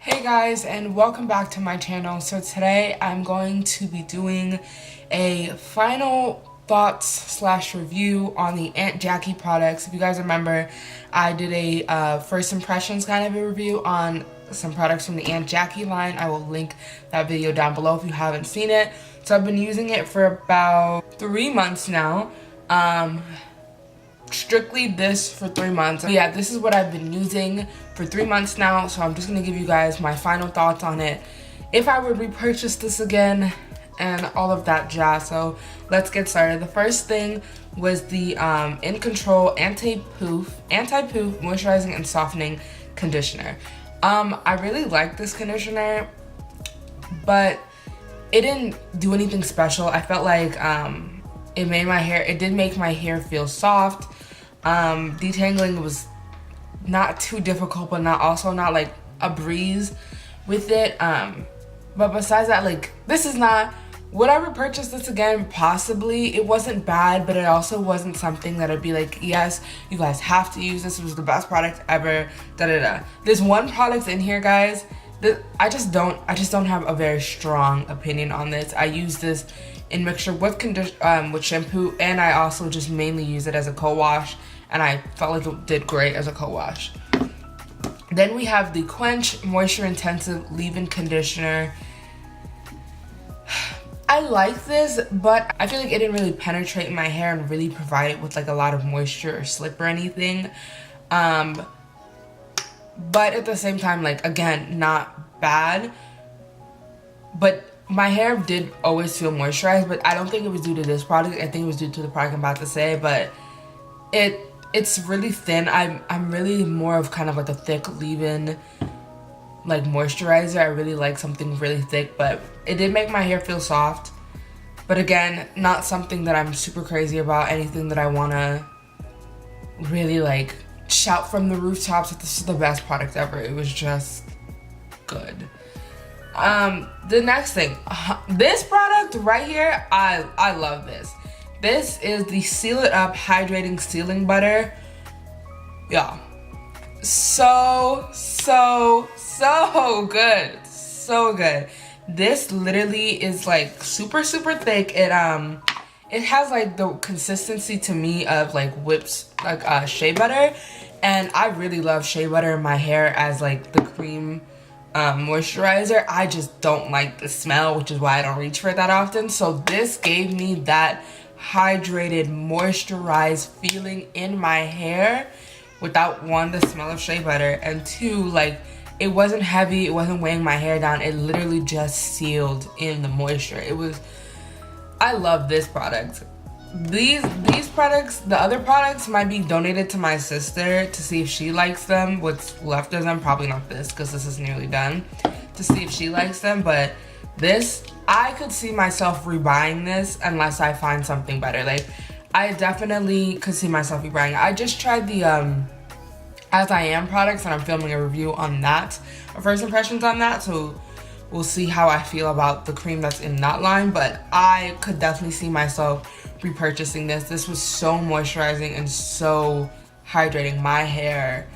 Hey guys, and welcome back to my channel. So today I'm going to be doing a final thoughts slash review on the Aunt Jackie products. If you guys remember, I did a first impressions kind of a review on some products from the Aunt Jackie line. I will link that video down below if you haven't seen it. So I've been using it for about 3 months now. Strictly this for 3 months. So yeah, this is what I've been using for 3 months now, so I'm just gonna give you guys my final thoughts on it, if I would repurchase this again, and all of that jazz. So let's get started. The first thing was the In Control Anti-Poof Moisturizing and Softening Conditioner. I really like this conditioner, but it didn't do anything special. I felt like it did make my hair feel soft. Detangling was not too difficult, but not like a breeze with it. But besides that, like, this is not, would I repurchase this again? Possibly. It wasn't bad, but it also wasn't something that I'd be like, yes, you guys have to use this. It was the best product ever. There's one product in here, guys, that I just don't have a very strong opinion on this. I use this in mixture with shampoo, and I also just mainly use it as a co-wash, and I felt like it did great as a co-wash. Then we have the Quench Moisture Intensive Leave-In Conditioner. I like this, but I feel like it didn't really penetrate my hair and really provide it with like a lot of moisture or slip or anything. But at the same time, like, again, not bad, but my hair did always feel moisturized. But I don't think it was due to this product. I think it was due to the product I'm about to say. But it's really thin. I'm really more of kind of like a thick leave-in like moisturizer. I really like something really thick, but it did make my hair feel soft. But again, not something that I'm super crazy about, anything that I want to really like shout from the rooftops that this is the best product ever. It was just good. The next thing, this product right here, I love this. This is the Seal It Up Hydrating Sealing Butter. Yeah, so good, so good. This literally is like super thick. It has like the consistency to me of like whipped like shea butter, and I really love shea butter in my hair as like the cream moisturizer. I just don't like the smell, which is why I don't reach for it that often. So this gave me that hydrated, moisturized feeling in my hair without, one, the smell of shea butter, and two, like, it wasn't heavy, it wasn't weighing my hair down. It literally just sealed in the moisture. I love this product. These products, the other products might be donated to my sister to see if she likes them. What's left of them, probably not this because this is nearly done, to see if she likes them. But this, I could see myself rebuying this unless I find something better. Like, I definitely could see myself rebuying it. I just tried the As I Am products, and I'm filming a review on that, or first impressions on that, so we'll see how I feel about the cream that's in that line. But I could definitely see myself repurchasing this. This was so moisturizing and so hydrating my hair.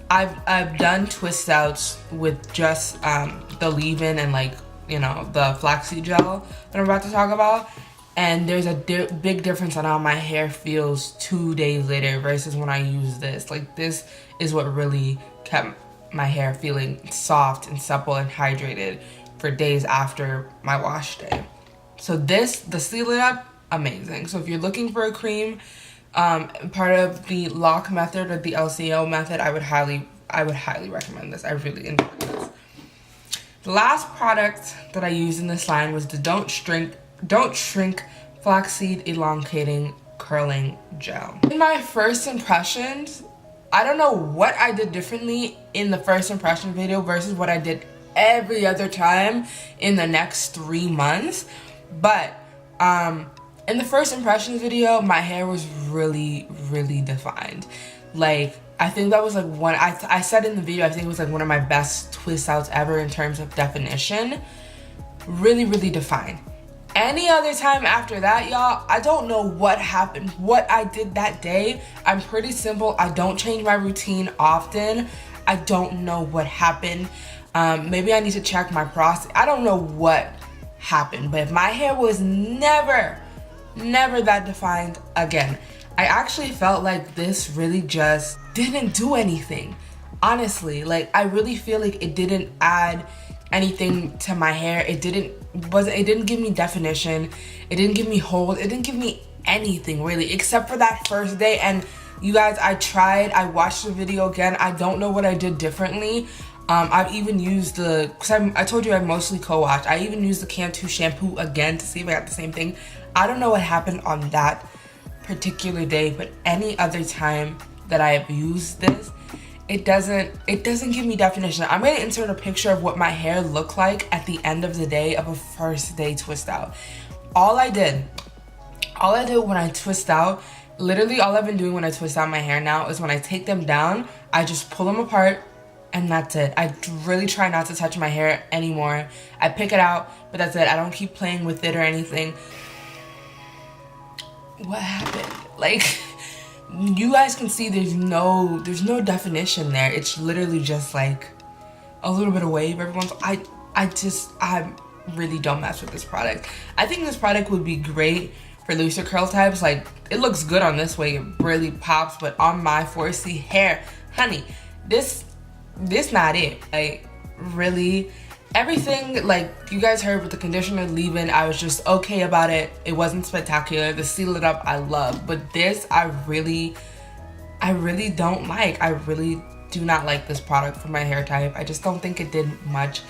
I've done twist outs with just the leave-in and, like, you know, the flaxseed gel that I'm about to talk about, and there's a big difference on how my hair feels 2 days later versus when I use this. Like, this is what really kept my hair feeling soft and supple and hydrated for days after my wash day. So this, the Seal It Up, amazing. So if you're looking for a cream, part of the lock method or the LCO method, I would highly recommend this. I really enjoyed this. The last product that I used in this line was the Don't Shrink Flaxseed Elongating Curling Gel. In my first impressions, I don't know what I did differently in the first impression video versus what I did every other time in the next 3 months, but in the first impressions video, my hair was really defined. Like, I think that was like one, I said in the video, I think it was like one of my best twist outs ever in terms of definition. Really defined. Any other time after that, y'all, I don't know what happened, what I did that day. I'm pretty simple. I don't change my routine often. I don't know what happened. Maybe I need to check my process. I don't know what happened, but my hair was never that defined again. I actually felt like this really just didn't do anything. Honestly, like I really feel like it didn't add anything to my hair. It didn't give me definition. It didn't give me hold. It didn't give me anything really, except for that first day. And you guys, I watched the video again. I don't know what I did differently. I've even used I told you I mostly co-washed. I even used the Cantu shampoo again to see if I got the same thing. I don't know what happened on that particular day, but any other time that I have used this, it doesn't give me definition. I'm gonna insert a picture of what my hair looked like at the end of the day of a first day twist out. All I did when I twist out, literally all I've been doing when I twist out my hair now is when I take them down, I just pull them apart and that's it. I really try not to touch my hair anymore. I pick it out, but that's it. I don't keep playing with it or anything. What happened? Like, you guys can see there's no definition there. It's literally just like a little bit of wave every once. I really don't mess with this product. I think this product would be great for looser curl types. Like, it looks good on this way, it really pops, but on my 4C hair, honey, this not it. Like, really, everything, like you guys heard with the conditioner leave-in, I was just okay about it. It wasn't spectacular. The Seal It Up I love, but this I really don't like. I really do not like this product for my hair type. I just don't think it did much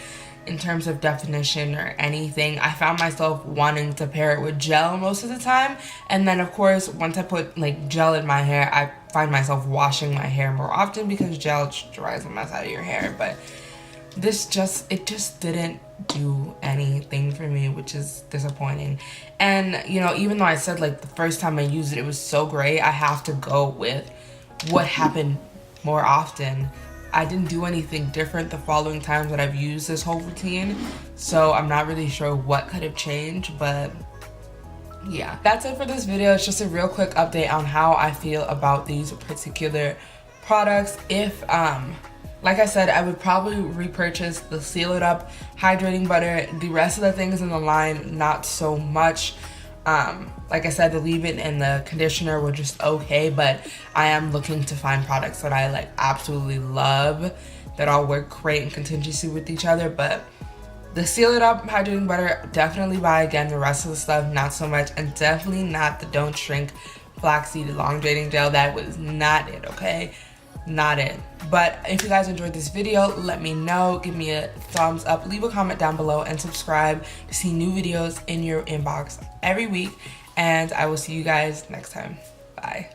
in terms of definition or anything. I found myself wanting to pair it with gel most of the time, and then of course once I put like gel in my hair, I find myself washing my hair more often because gel dries the mess out of your hair. But it just didn't do anything for me, which is disappointing. And you know, even though I said like the first time I used it, it was so great, I have to go with what happened more often. I didn't do anything different the following times that I've used this whole routine, so I'm not really sure what could have changed, but yeah. That's it for this video. It's just a real quick update on how I feel about these particular products. If like I said, I would probably repurchase the Seal It Up hydrating butter. The rest of the things in the line, not so much. Like I said, the leave-in and the conditioner were just okay, but I am looking to find products that I like absolutely love that all work great in contingency with each other. But the Seal It Up hydrating butter, definitely buy again. The rest of the stuff, not so much. And definitely not the Don't Shrink flaxseed elongating gel. That was not it, okay? Not it. But if you guys enjoyed this video, let me know. Give me a thumbs up, leave a comment down below, and subscribe to see new videos in your inbox every week. And I will see you guys next time. Bye.